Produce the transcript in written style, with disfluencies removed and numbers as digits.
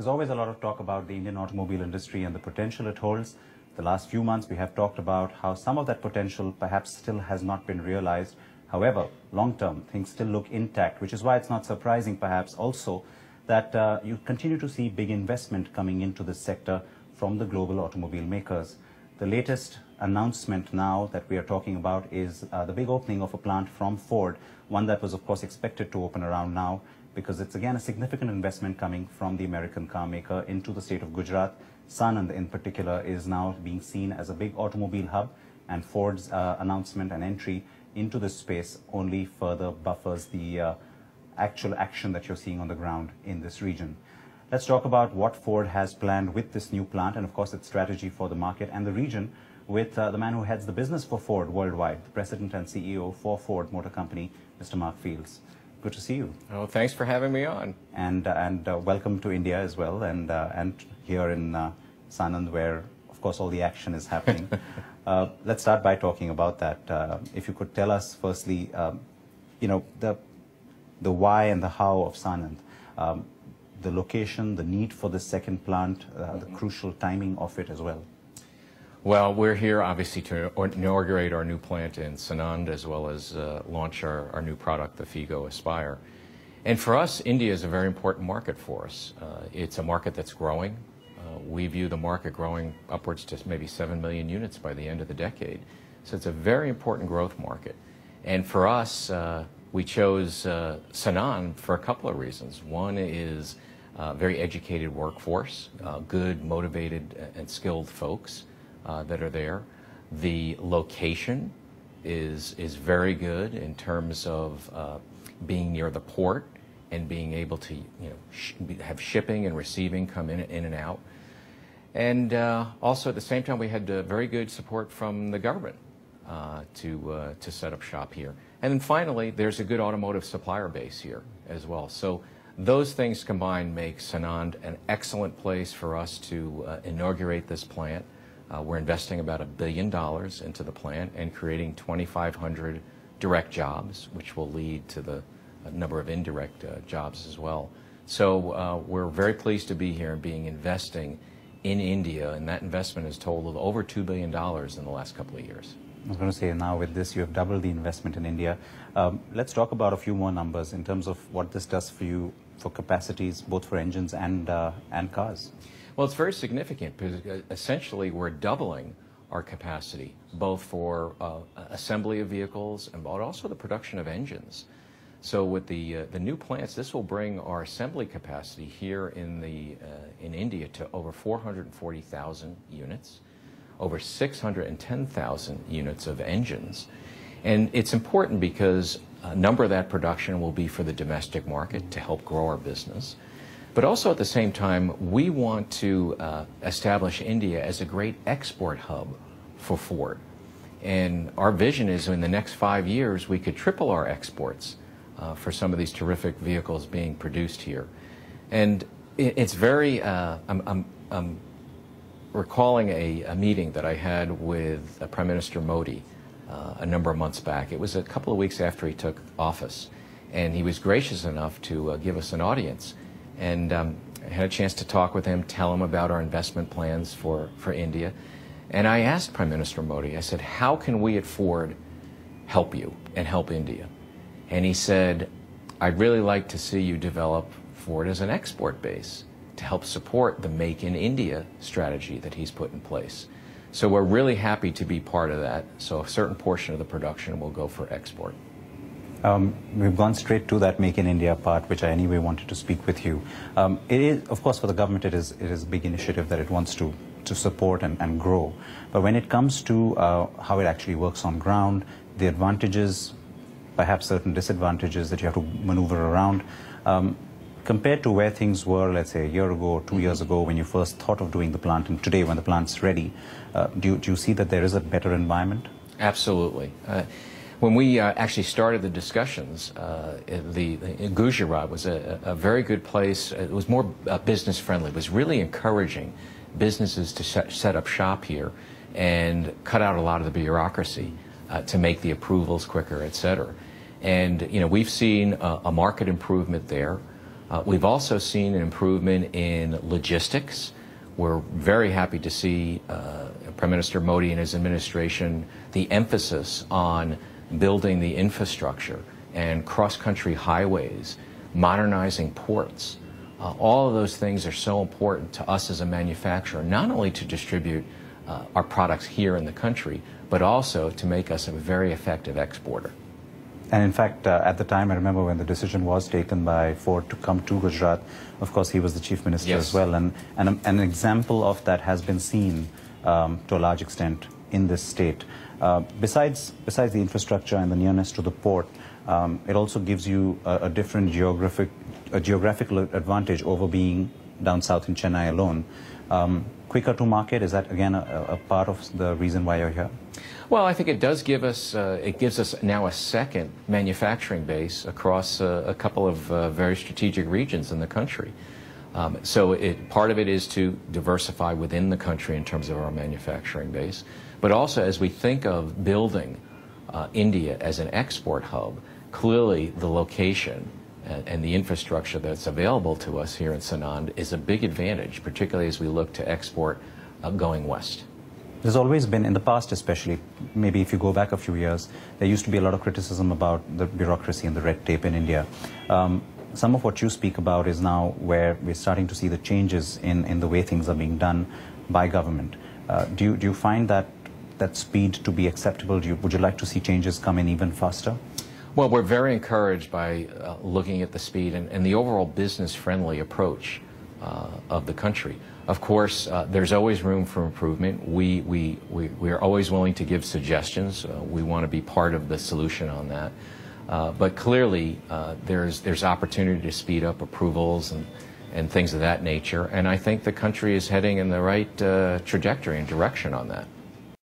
There's always a lot of talk about the Indian automobile industry and the potential it holds. The last few months we have talked about how some of that potential perhaps still has not been realized. However, long term, things still look intact, which is why it's not surprising perhaps also that you continue to see big investment coming into this sector from the global automobile makers. The latest announcement now that we are talking about is the big opening of a plant from Ford, one that was of course expected to open around now, because it's again a significant investment coming from the American car maker into the state of Gujarat. Sanand in particular is now being seen as a big automobile hub, and Ford's announcement and entry into this space only further buffers the actual action that you're seeing on the ground in this region. Let's talk about what Ford has planned with this new plant and of course its strategy for the market and the region with the man who heads the business for Ford worldwide, the President and CEO for Ford Motor Company, Mr. Mark Fields. Good to see you. Oh, thanks for having me on. And welcome to India as well, and here in Sanand, where of course all the action is happening. Let's start by talking about that. If you could tell us firstly, you know, the why and the how of Sanand, the location, the need for the second plant, the crucial timing of it as well. Well, we're here obviously to inaugurate our new plant in Sanand, as well as launch our new product, the Figo Aspire. And for us, India is a very important market for us. It's a market that's growing. We view the market growing upwards to maybe 7 million units by the end of the decade. So it's a very important growth market. And for us, we chose Sanand for a couple of reasons. One is a very educated workforce, good, motivated, and skilled folks that are there. The location is very good in terms of being near the port and being able to have shipping and receiving come in and out. And also at the same time we had very good support from the government to set up shop here. And then finally there's a good automotive supplier base here as well. So those things combined make Sanand an excellent place for us to inaugurate this plant. We're investing about $1 billion into the plant and creating 2,500 direct jobs, which will lead to the number of indirect jobs as well. So we're very pleased to be here and investing in India, and that investment has totaled over $2 billion in the last couple of years. I was going to say, now with this you have doubled the investment in India. Let's talk about a few more numbers in terms of what this does for you for capacities, both for engines and cars. Well, it's very significant because essentially we're doubling our capacity, both for assembly of vehicles and also the production of engines. So with the new plants, this will bring our assembly capacity here in India to over 440,000 units, over 610,000 units of engines. And it's important because a number of that production will be for the domestic market to help grow our business. But also at the same time, we want to establish India as a great export hub for Ford. And our vision is in the next 5 years, we could triple our exports for some of these terrific vehicles being produced here. And it's very, I'm recalling a meeting that I had with Prime Minister Modi a number of months back. It was a couple of weeks after he took office. And he was gracious enough to give us an audience. And I had a chance to talk with him, tell him about our investment plans for India. And I asked Prime Minister Modi, I said, how can we at Ford help you and help India? And he said, I'd really like to see you develop Ford as an export base to help support the Make in India strategy that he's put in place. So we're really happy to be part of that. So a certain portion of the production will go for export. We've gone straight to that Make in India part, which I anyway wanted to speak with you. It is, of course, for the government, it is a big initiative that it wants to support and grow. But when it comes to how it actually works on ground, the advantages, perhaps certain disadvantages that you have to maneuver around, compared to where things were, let's say, a year ago or 2 years ago when you first thought of doing the plant, and today when the plant's ready, do you see that there is a better environment? Absolutely. When we actually started the discussions, Gujarat was a very good place. It was more business friendly. It was really encouraging businesses to set up shop here and cut out a lot of the bureaucracy to make the approvals quicker, et cetera. And we've seen a market improvement there. We've also seen an improvement in logistics. We're very happy to see Prime Minister Modi and his administration, the emphasis on building the infrastructure and cross-country highways, modernizing ports. All of those things are so important to us as a manufacturer, not only to distribute our products here in the country, but also to make us a very effective exporter. And in fact, at the time, I remember when the decision was taken by Ford to come to Gujarat, of course, he was the chief minister as well. And an example of that has been seen to a large extent in this state. Besides the infrastructure and the nearness to the port, it also gives you a different geographical advantage over being down south in Chennai alone. Quicker to market, is that again a part of the reason why you're here? Well, I think it does give us, it gives us now a second manufacturing base across a couple of very strategic regions in the country. So part of it is to diversify within the country in terms of our manufacturing base, but also as we think of building India as an export hub, clearly the location and the infrastructure that's available to us here in Sanand is a big advantage, particularly as we look to export going west. There's always been, in the past especially, maybe if you go back a few years, there used to be a lot of criticism about the bureaucracy and the red tape in India. Some of what you speak about is now where we're starting to see the changes in the way things are being done by government. Do you find that speed to be acceptable? Would you like to see changes come in even faster? Well, we're very encouraged by looking at the speed and the overall business-friendly approach of the country. Of course, there's always room for improvement. We are always willing to give suggestions. We want to be part of the solution on that. But clearly, there's opportunity to speed up approvals and things of that nature. And I think the country is heading in the right trajectory and direction on that.